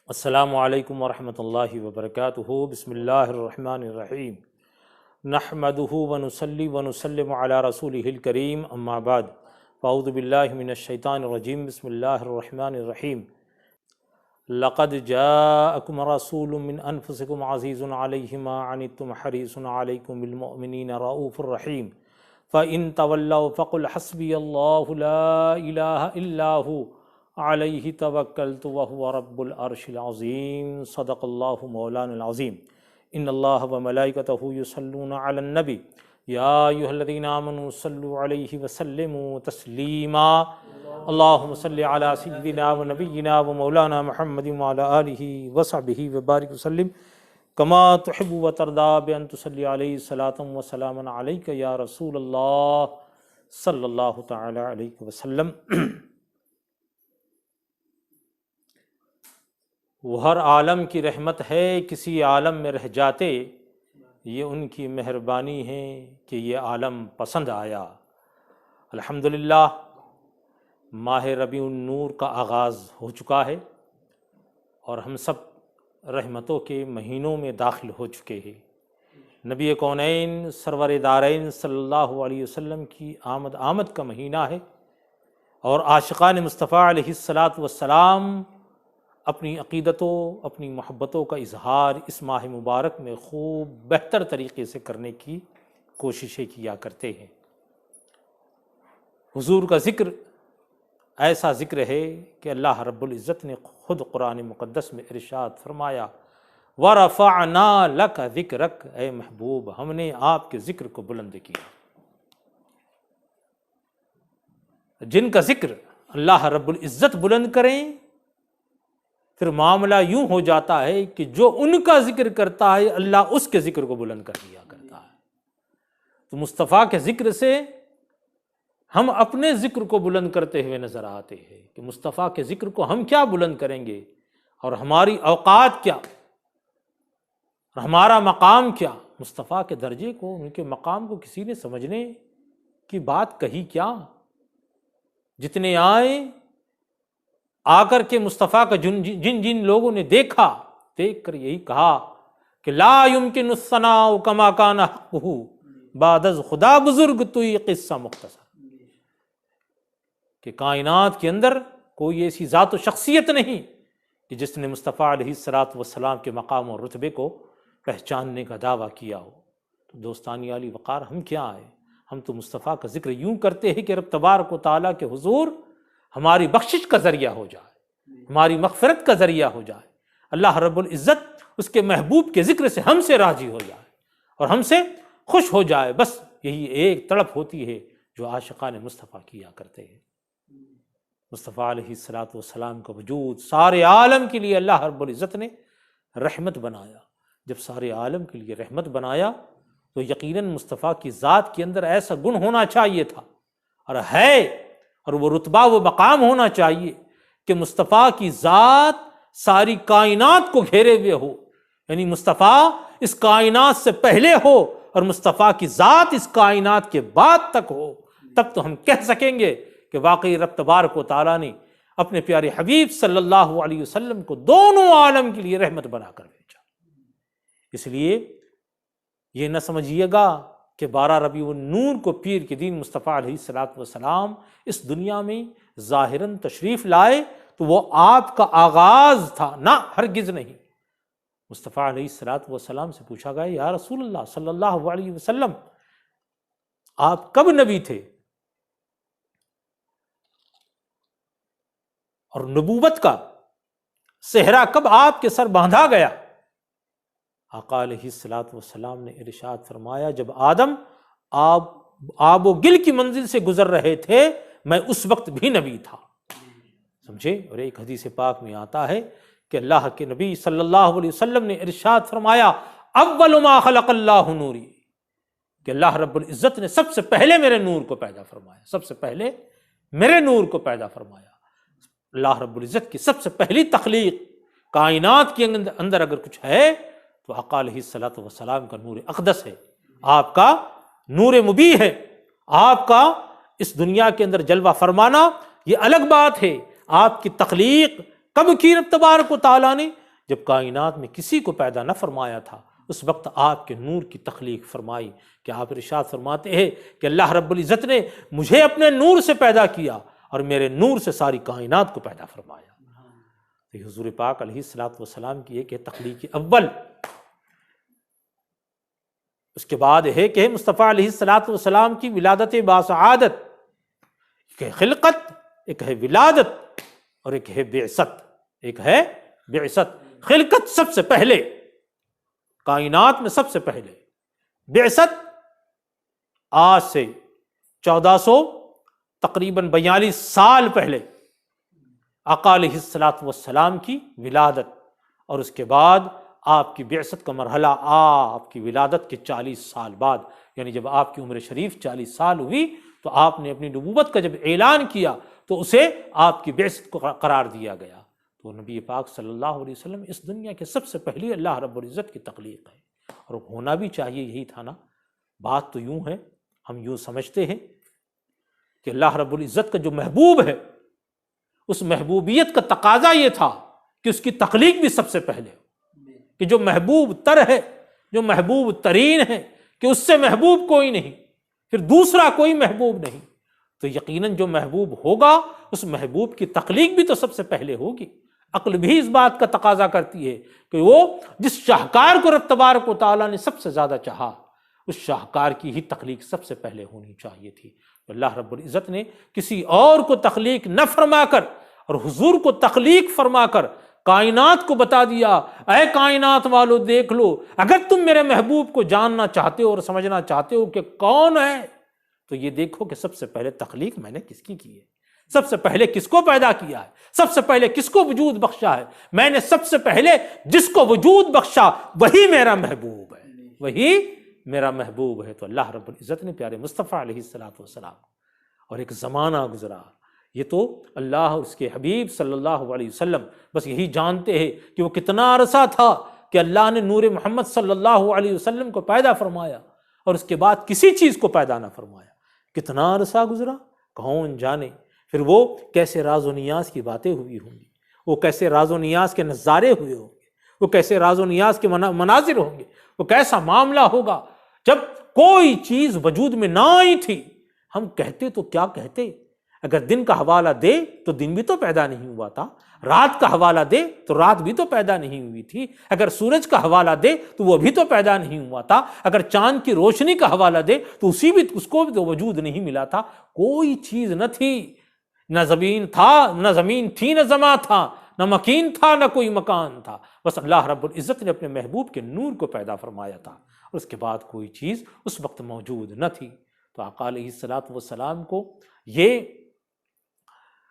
السلام علیکم ورحمۃ اللہ وبرکاتہ۔ بسم اللہ الرحمن الرحیم، نحمدہ ونصلی ونسلم علی رسولہ الکریم، اما بعد، فاعوذ باللہ من الشیطان الرجیم، بسم اللہ الرحمن الرحیم۔ لقد جاءکم رسول من انفسکم عزیز علیہ ما عنتم حریص علیکم بالمؤمنین رؤوف الرحیم، فإن تولوا فقل حسبی اللہ لا الہ الا ہو علیہ توکلت وہو رب العرش العظیم، صدق اللہ مولانا العظیم۔ ان اللہ وملائکتہ یصلون علی النبی یا ایھا الذین آمنوا صلوا علیہ وسلموا تسلیما، اللہم صل علی سیدنا ونبینا ومولانا محمد وعلی آلہ وصحبہ وبارک وسلم کما تحب وترضی بان تصلی علیہ صلاۃ وسلاما علیک یا رسول اللہ صلی اللہ تعالی علیہ وسلم۔ وہ ہر عالم کی رحمت ہے، کسی عالم میں رہ جاتے، یہ ان کی مہربانی ہے کہ یہ عالم پسند آیا۔ الحمدللہ، ماہ ربیع النور کا آغاز ہو چکا ہے اور ہم سب رحمتوں کے مہینوں میں داخل ہو چکے ہیں۔ نبی کونین سرور دارین صلی اللہ علیہ وسلم کی آمد کا مہینہ ہے، اور عاشقان مصطفیٰ علیہ الصلاۃ والسلام اپنی عقیدتوں، اپنی محبتوں کا اظہار اس ماہ مبارک میں خوب بہتر طریقے سے کرنے کی کوششیں کیا کرتے ہیں۔ حضور کا ذکر ایسا ذکر ہے کہ اللہ رب العزت نے خود قرآن مقدس میں ارشاد فرمایا، وَرَفَعْنَا لَكَ ذِكْرَكَ، اے محبوب ہم نے آپ کے ذکر کو بلند کیا۔ جن کا ذکر اللہ رب العزت بلند کریں، پھر معاملہ یوں ہو جاتا ہے کہ جو ان کا ذکر کرتا ہے اللہ اس کے ذکر کو بلند کر دیا کرتا ہے۔ تو مصطفیٰ کے ذکر سے ہم اپنے ذکر کو بلند کرتے ہوئے نظر آتے ہیں کہ مصطفیٰ کے ذکر کو ہم کیا بلند کریں گے، اور ہماری اوقات کیا، اور ہمارا مقام کیا۔ مصطفیٰ کے درجے کو، ان کے مقام کو کسی نے سمجھنے کی بات کہی کیا؟ جتنے آئے آ کر کے مصطفیٰ کا جن لوگوں نے دیکھا، دیکھ کر یہی کہا کہ لا یمکن الثناء کما کان حقہ، بعد از خدا بزرگ توئی قصہ مختصر، کہ کائنات کے اندر کوئی ایسی ذات و شخصیت نہیں کہ جس نے مصطفیٰ علیہ الصلاۃ والسلام کے مقام اور رتبے کو پہچاننے کا دعویٰ کیا ہو۔ تو دوستانی علی وقار، ہم کیا آئے؟ ہم تو مصطفیٰ کا ذکر یوں کرتے ہیں کہ رب تبارک و تعالیٰ کے حضور ہماری بخشش کا ذریعہ ہو جائے، ہماری مغفرت کا ذریعہ ہو جائے، اللہ رب العزت اس کے محبوب کے ذکر سے ہم سے راضی ہو جائے اور ہم سے خوش ہو جائے۔ بس یہی ایک تڑپ ہوتی ہے جو عاشقان مصطفیٰ کیا کرتے ہیں۔ مصطفیٰ علیہ الصلاۃ والسلام کا وجود سارے عالم کے لیے اللہ رب العزت نے رحمت بنایا۔ جب سارے عالم کے لیے رحمت بنایا تو یقیناً مصطفیٰ کی ذات کے اندر ایسا گن ہونا چاہیے تھا، اور ہے، اور وہ رتبہ، وہ مقام ہونا چاہیے کہ مصطفیٰ کی ذات ساری کائنات کو گھیرے ہوئے ہو، یعنی مصطفیٰ اس کائنات سے پہلے ہو اور مصطفیٰ کی ذات اس کائنات کے بعد تک ہو، تب تو ہم کہہ سکیں گے کہ واقعی رب تبارک و تعالیٰ نے اپنے پیارے حبیب صلی اللہ علیہ وسلم کو دونوں عالم کے لیے رحمت بنا کر بھیجا۔ اس لیے یہ نہ سمجھیے گا کہ 12 ربیع النور کو پیر کے دن مصطفیٰ علیہ الصلاۃ والسلام اس دنیا میں ظاہراً تشریف لائے تو وہ آپ کا آغاز تھا، نہ، ہرگز نہیں۔ مصطفیٰ علیہ الصلاۃ والسلام سے پوچھا گیا، یا رسول اللہ صلی اللہ علیہ وسلم، آپ کب نبی تھے اور نبوت کا صحرا کب آپ کے سر باندھا گیا؟ آقا علیہ الصلاۃ والسلام نے ارشاد فرمایا، جب آدم آب و گل کی منزل سے گزر رہے تھے میں اس وقت بھی نبی تھا۔ سمجھے؟ اور ایک حدیث پاک میں آتا ہے کہ اللہ کے نبی صلی اللہ علیہ وسلم نے ارشاد فرمایا، اول ما خلق اللہ نوری، کہ اللہ رب العزت نے سب سے پہلے میرے نور کو پیدا فرمایا، سب سے پہلے میرے نور کو پیدا فرمایا۔ اللہ رب العزت کی سب سے پہلی تخلیق کائنات کے اندر اگر کچھ ہے تو آقا علیہ الصلاۃ والسلام کا نور اقدس ہے، آپ کا نور مبی ہے، آپ کا اس دنیا کے اندر جلوہ فرمانا یہ الگ بات ہے، آپ کی تخلیق کب کی رب تبارک و تعالیٰ نے؟ جب کائنات میں کسی کو پیدا نہ فرمایا تھا، اس وقت آپ کے نور کی تخلیق فرمائی کہ آپ ارشاد فرماتے ہیں کہ اللہ رب العزت نے مجھے اپنے نور سے پیدا کیا اور میرے نور سے ساری کائنات کو پیدا فرمایا۔ یہ حضور پاک علیہ الصلوۃ والسلام کی ایک ہے تخلیق اول۔ اس کے بعد ہے کہ مصطفیٰ علیہ الصلوۃ والسلام کی ولادت باسعادت، ایک ہے خلقت، ایک ہے ولادت، اور ایک ہے بعثت۔ ایک ہے بعثت، خلقت سب سے پہلے کائنات میں، سب سے پہلے بعثت آج سے 1400 تقریباً 42 سال پہلے آقا علیہ الصلوۃ والسلام کی ولادت، اور اس کے بعد آپ کی بعثت کا مرحلہ آپ کی ولادت کے 40 سال بعد، یعنی جب آپ کی عمر شریف 40 سال ہوئی تو آپ نے اپنی نبوت کا جب اعلان کیا تو اسے آپ کی بعثت کو قرار دیا گیا۔ تو نبی پاک صلی اللہ علیہ وسلم اس دنیا کے سب سے پہلی اللہ رب العزت کی تخلیق ہے، اور ہونا بھی چاہیے، یہی تھا نا۔ بات تو یوں ہے، ہم یوں سمجھتے ہیں کہ اللہ رب العزت کا جو محبوب ہے، اس محبوبیت کا تقاضا یہ تھا کہ اس کی تخلیق بھی سب سے پہلے ہو، کہ جو محبوب تر ہے، جو محبوب ترین ہے، کہ اس سے محبوب کوئی نہیں، پھر دوسرا کوئی محبوب نہیں، تو یقیناً جو محبوب ہوگا اس محبوب کی تخلیق بھی تو سب سے پہلے ہوگی۔ عقل بھی اس بات کا تقاضا کرتی ہے کہ وہ جس شاہکار کو رب تبارک و تعالیٰ نے سب سے زیادہ چاہا، اس شاہکار کی ہی تخلیق سب سے پہلے ہونی چاہیے تھی۔ اللہ رب العزت نے کسی اور کو تخلیق نہ فرما کر اور حضور کو تخلیق فرما کر کائنات کو بتا دیا، اے کائنات والو دیکھ لو، اگر تم میرے محبوب کو جاننا چاہتے ہو اور سمجھنا چاہتے ہو کہ کون ہے، تو یہ دیکھو کہ سب سے پہلے تخلیق میں نے کس کی ہے، سب سے پہلے کس کو پیدا کیا ہے، سب سے پہلے کس کو وجود بخشا ہے۔ میں نے سب سے پہلے جس کو وجود بخشا وہی میرا محبوب ہے، وہی میرا محبوب ہے۔ تو اللہ رب العزت نے پیارے مصطفیٰ علیہ الصلوۃ والسلام، اور ایک زمانہ گزرا، یہ تو اللہ اور اس کے حبیب صلی اللہ علیہ وسلم بس یہی جانتے ہیں کہ وہ کتنا عرصہ تھا کہ اللہ نے نور محمد صلی اللہ علیہ وسلم کو پیدا فرمایا اور اس کے بعد کسی چیز کو پیدا نہ فرمایا۔ کتنا عرصہ گزرا کون جانے، پھر وہ کیسے راز و نیاز کی باتیں ہوئی ہوں گی، وہ کیسے راز و نیاز کے نظارے ہوئے ہوں گے، وہ کیسے راز و نیاز کے مناظر ہوں گے، وہ کیسا معاملہ ہوگا جب کوئی چیز وجود میں نہ آئی تھی۔ ہم کہتے تو کیا کہتے، اگر دن کا حوالہ دے تو دن بھی تو پیدا نہیں ہوا تھا، رات کا حوالہ دے تو رات بھی تو پیدا نہیں ہوئی تھی، اگر سورج کا حوالہ دے تو وہ بھی تو پیدا نہیں ہوا تھا، اگر چاند کی روشنی کا حوالہ دے تو اس کو بھی تو وجود نہیں ملا تھا۔ کوئی چیز نہ تھی، نہ زمین تھا، نہ زمین تھی، نہ زماں تھا، نہ مکین تھا، نہ کوئی مکان تھا، بس اللہ رب العزت نے اپنے محبوب کے نور کو پیدا فرمایا تھا، اور اس کے بعد کوئی چیز اس وقت موجود نہ تھی۔ تو آقا علیہ الصلوۃ والسلام کو یہ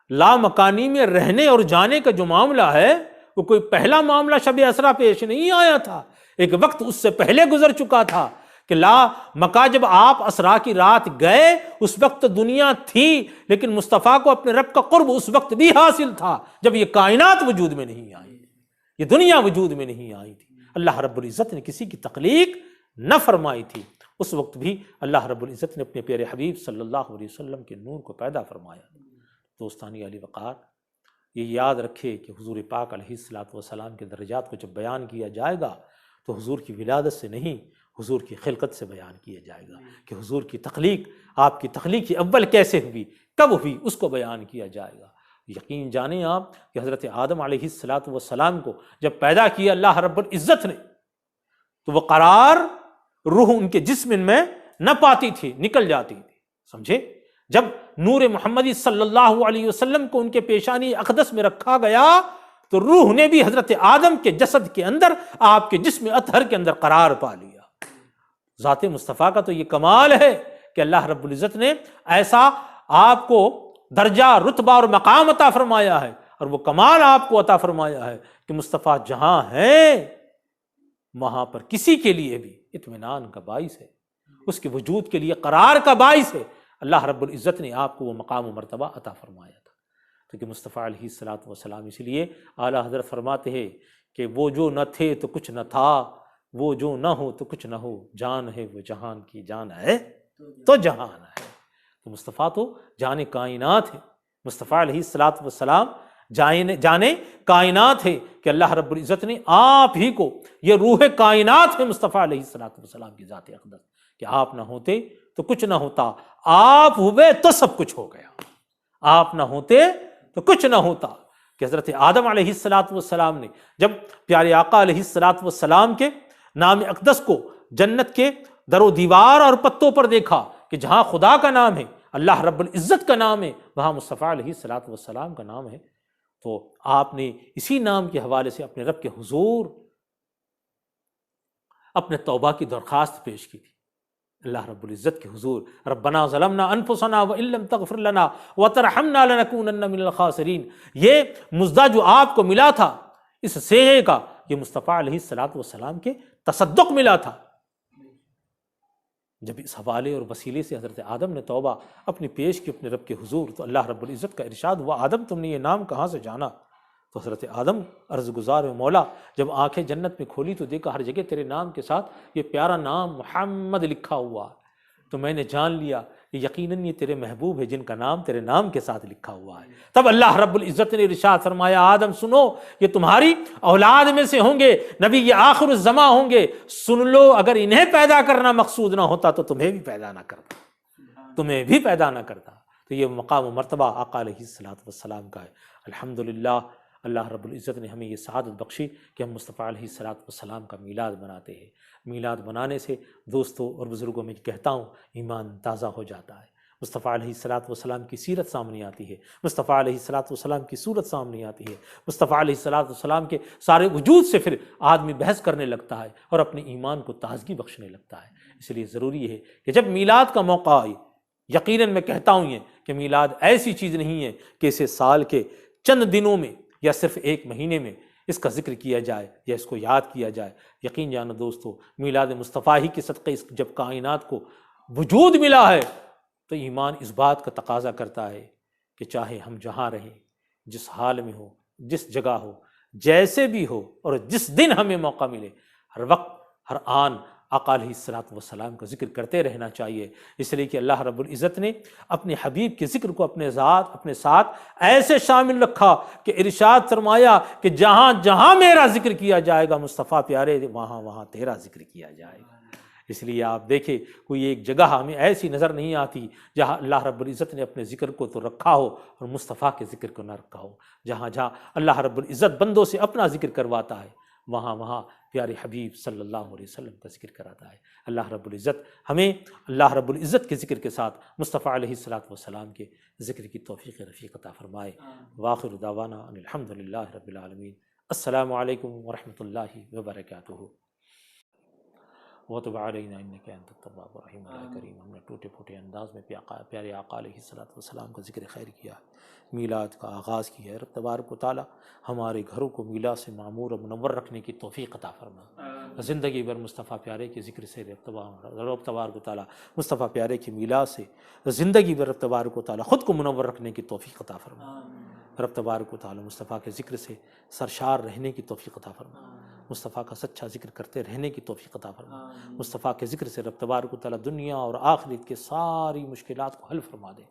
لامکانی میں رہنے اور جانے کا جو معاملہ ہے، وہ کوئی پہلا معاملہ شب اسرا پیش نہیں آیا تھا، ایک وقت اس سے پہلے گزر چکا تھا کہ لا مکہ جب آپ اسرا کی رات گئے اس وقت دنیا تھی، لیکن مصطفیٰ کو اپنے رب کا قرب اس وقت بھی حاصل تھا جب یہ کائنات وجود میں نہیں آئی، یہ دنیا وجود میں نہیں آئی تھی۔ اللہ رب العزت نے کسی کی تخلیق نہ فرمائی تھی، اس وقت بھی اللہ رب العزت نے اپنے پیارے حبیب صلی اللہ علیہ وسلم کے نور کو پیدا فرمایا۔ دوستانی علی وقار، یہ یاد رکھے کہ حضور پاک علیہ الصلوۃ والسلام کے درجات کو جب بیان کیا جائے گا تو حضور کی ولادت سے نہیں، حضور کی خلقت سے بیان کیا جائے گا کہ حضور کی تخلیق، آپ کی تخلیق اول کیسے ہوئی، کب ہوئی، اس کو بیان کیا جائے گا۔ یقین جانیں آپ کہ حضرت آدم علیہ الصلوۃ والسلام کو جب پیدا کیا اللہ رب العزت نے تو وہ قرار روح ان کے جسم میں نہ پاتی تھی، نکل جاتی تھی، سمجھے؟ جب نور محمدی صلی اللہ علیہ وسلم کو ان کے پیشانی اقدس میں رکھا گیا تو روح نے بھی حضرت آدم کے جسد کے اندر، آپ کے جسم اطہر کے اندر قرار پا لیا۔ ذات مصطفیٰ کا تو یہ کمال ہے کہ اللہ رب العزت نے ایسا آپ کو درجہ، رتبہ اور مقام عطا فرمایا ہے، اور وہ کمال آپ کو عطا فرمایا ہے کہ مصطفیٰ جہاں ہیں وہاں پر کسی کے لیے بھی اطمینان کا باعث ہے، اس کے وجود کے لیے قرار کا باعث ہے۔ اللہ رب العزت نے آپ کو وہ مقام و مرتبہ عطا فرمایا تھا۔ تو کہ مصطفیٰ علیہ الصلوۃ والسلام، اس لیے اعلیٰ حضرت فرماتے ہیں کہ وہ جو نہ تھے تو کچھ نہ تھا، وہ جو نہ ہو تو کچھ نہ ہو، جان ہے وہ جہان کی جان ہے تو جہان ہے۔ تو مصطفیٰ تو جان کائنات ہے۔ مصطفیٰ علیہ الصلوۃ والسلام جانے کائنات ہے کہ اللہ رب العزت نے آپ ہی کو، یہ روح کائنات ہے مصطفیٰ علیہ السلام کی ذات اقدس، کہ آپ نہ ہوتے تو کچھ نہ ہوتا، آپ ہوئے تو سب کچھ ہو گیا، آپ نہ ہوتے تو کچھ نہ ہوتا۔ کہ حضرت آدم علیہ السلام نے جب پیارے آقا علیہ السلام کے نام اقدس کو جنت کے در و دیوار اور پتوں پر دیکھا کہ جہاں خدا کا نام ہے، اللہ رب العزت کا نام ہے، وہاں مصطفیٰ علیہ السلام کا نام ہے، تو آپ نے اسی نام کے حوالے سے اپنے رب کے حضور اپنے توبہ کی درخواست پیش کی تھی، اللہ رب العزت کے حضور، ربنا ظلمنا انفسنا وان لم تغفر لنا وترحمنا لنکونن من الخاسرین۔ یہ مژدہ جو آپ کو ملا تھا اس سیغے کا، یہ مصطفیٰ علیہ السلام کے تصدق ملا تھا۔ جب اس حوالے اور وسیلے سے حضرت آدم نے توبہ اپنی پیش کی اپنے رب کے حضور، تو اللہ رب العزت کا ارشاد ہوا، آدم تم نے یہ نام کہاں سے جانا؟ تو حضرت آدم عرض گزار مولا، جب آنکھیں جنت میں کھولی تو دیکھا ہر جگہ تیرے نام کے ساتھ یہ پیارا نام محمد لکھا ہوا، تو میں نے جان لیا کہ یقیناً یہ تیرے محبوب ہے جن کا نام تیرے نام کے ساتھ لکھا ہوا ہے۔ تب اللہ رب العزت نے ارشاد فرمایا، آدم سنو، یہ تمہاری اولاد میں سے ہوں گے، نبی یہ آخر الزماں ہوں گے، سن لو، اگر انہیں پیدا کرنا مقصود نہ ہوتا تو تمہیں بھی پیدا نہ کرتا، تو یہ مقام و مرتبہ آقا علیہ السلام کا ہے۔ الحمدللہ اللہ رب العزت نے ہمیں یہ سعادت بخشی کہ ہم مصطفیٰ علیہ السلام کا میلاد مناتے ہیں۔ میلاد منانے سے دوستوں اور بزرگوں میں کہتا ہوں ایمان تازہ ہو جاتا ہے، مصطفیٰ علیہ السلام کی سیرت سامنے آتی ہے، مصطفیٰ علیہ السلام کی صورت سامنے آتی ہے، مصطفیٰ علیہ السلام کے سارے وجود سے پھر آدمی بحث کرنے لگتا ہے اور اپنے ایمان کو تازگی بخشنے لگتا ہے۔ اس لیے ضروری ہے کہ جب میلاد کا موقع آئے، یقیناً میں کہتا ہوں یہ کہ میلاد ایسی چیز نہیں ہے کہ اسے سال کے چند دنوں میں یا صرف ایک مہینے میں اس کا ذکر کیا جائے یا اس کو یاد کیا جائے۔ یقین جانو دوستو، میلاد مصطفیٰ ہی کے صدقے جب کائنات کو وجود ملا ہے تو ایمان اس بات کا تقاضا کرتا ہے کہ چاہے ہم جہاں رہیں، جس حال میں ہو، جس جگہ ہو، جیسے بھی ہو، اور جس دن ہمیں موقع ملے، ہر وقت ہر آن آقا علیہ السلام کا ذکر کرتے رہنا چاہیے۔ اس لیے کہ اللہ رب العزت نے اپنے حبیب کے ذکر کو اپنے ساتھ ایسے شامل رکھا کہ ارشاد فرمایا کہ جہاں جہاں میرا ذکر کیا جائے گا مصطفیٰ پیارے، وہاں وہاں تیرا ذکر کیا جائے گا۔ اس لیے آپ دیکھیں کوئی ایک جگہ ہمیں ایسی نظر نہیں آتی جہاں اللہ رب العزت نے اپنے ذکر کو تو رکھا ہو اور مصطفیٰ کے ذکر کو نہ رکھا ہو۔ جہاں جہاں اللہ رب العزت بندوں سے اپنا ذکر کرواتا ہے، وہاں وہاں پیارے حبیب صلی اللہ علیہ وسلم کا ذکر کراتا ہے۔ اللہ رب العزت ہمیں اللہ رب العزت کے ذکر کے ساتھ مصطفیٰ علیہ السلام کے ذکر کی توفیق رفیق عطا فرمائے۔ وآخر دعوانا ان الحمد للہ رب العالمین۔ السلام علیکم ورحمۃ اللہ وبرکاتہ۔ وتب علینا انک انت التواب الرحیم۔ اللہ کریم، ہم نے ٹوٹے پھوٹے انداز میں پیارے آقا علیہ السلام کا ذکر خیر کیا، میلاد کا آغاز کیا ہے۔ رب تبارک و تعالی ہمارے گھروں کو میلاد سے معمور و منور رکھنے کی توفیق عطا فرما۔ زندگی بھر مصطفیٰ پیارے کے ذکر سے رب تبارک و تعالی مصطفیٰ پیارے کی میلاد سے زندگی بھر رب تبارک و تعالی خود کو منور رکھنے کی توفیق عطا فرما۔ رب تبارک و تعالی مصطفیٰ کے ذکر سے سرشار رہنے کی توفیق عطا فرما، مصطفیٰ کا سچا ذکر کرتے رہنے کی توفیق عطا فرما۔ مصطفیٰ کے ذکر سے رب تبارک و تعالی دنیا اور آخرت کے ساری مشکلات کو حل فرما دے۔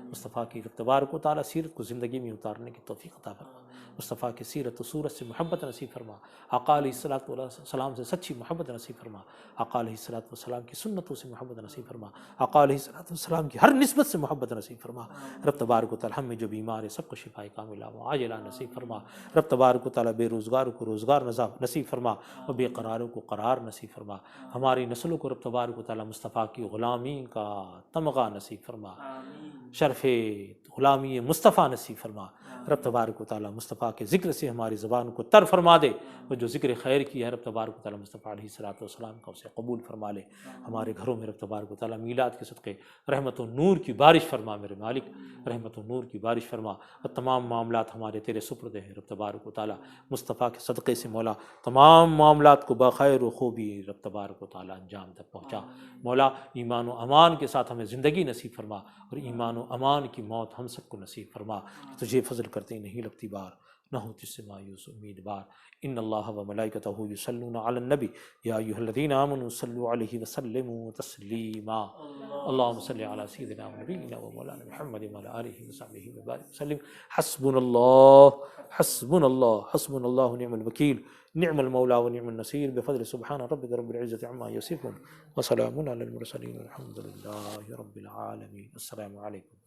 مصطفیٰ کی رب تبارک و تعالی سیرت کو زندگی میں اتارنے کی توفیق عطا فرما۔ مصطفیٰ کی سیرت و صورت سے محبت نصیب فرما۔ آقا علیہ السلام سے سچی محبت نصیب فرما۔ آقا علیہ السلام کی سنتوں سے محبت نصیب فرما۔ آقا علیہ السلام کی ہر نسبت سے محبت نصیب فرما۔ رب تبارک و تعالی ہم میں جو بیمار ہے سب کو شفاء کاملہ و عاجلہ نصیب فرما۔ رب تبارک و تعالی بے روزگاروں کو روزگار نصیب فرما اور بے قراروں کو قرار نصیب فرما۔ ہماری نسلوں کو رب تبارک و تعالی مصطفیٰ کی غلامی کا تمغہ نصیب فرما، شرف غلامی مصطفیٰ نصیب فرما۔ رب تبارک و تعالی مصطفیٰ کے ذکر سے ہماری زبان کو تر فرما دے، اور جو ذکر خیر کی ہے رب تبارک و تعالی مصطفیٰ علیہ السلام کا اسے قبول فرما لے۔ ہمارے گھروں میں رب تبارک و تعالی میلاد کے صدقے رحمت و نور کی بارش فرما میرے مالک، رحمت و نور کی بارش فرما، اور تمام معاملات ہمارے تیرے سپرد ہیں رب تبارک و تعالی مصطفیٰ کے صدقے سے مولا تمام معاملات کو بخیر و خوبی رب تبارک و تعالی انجام تک پہنچا۔ مولا ایمان و امان کے ساتھ ہمیں زندگی نصیب فرما، اور ایمان و امان کی موت ہم سب کو نصیب فرما۔ تجھے فضل کرتے نہیں لگتی بار، نہ ہو تجھ سے مایوس امیدوار۔ ان اللہ و ملائکتہ یصلون علی النبی یا ایھا الذین آمنوا صلوا علیہ وسلموا تسلیما۔ اللہم صل علی سیدنا و نبینا و مولانا محمد وعلی آلہ وصحبہ وبارک وسلم۔ حسبنا اللہ حسبنا اللہ حسبنا اللہ ونعم الوکیل، نعم المولا ونعم النصیر، بفضل سبحان ربک رب العزۃ عما یصفون وسلام علی المرسلین والحمد للہ رب العالمین۔ السلام علیکم۔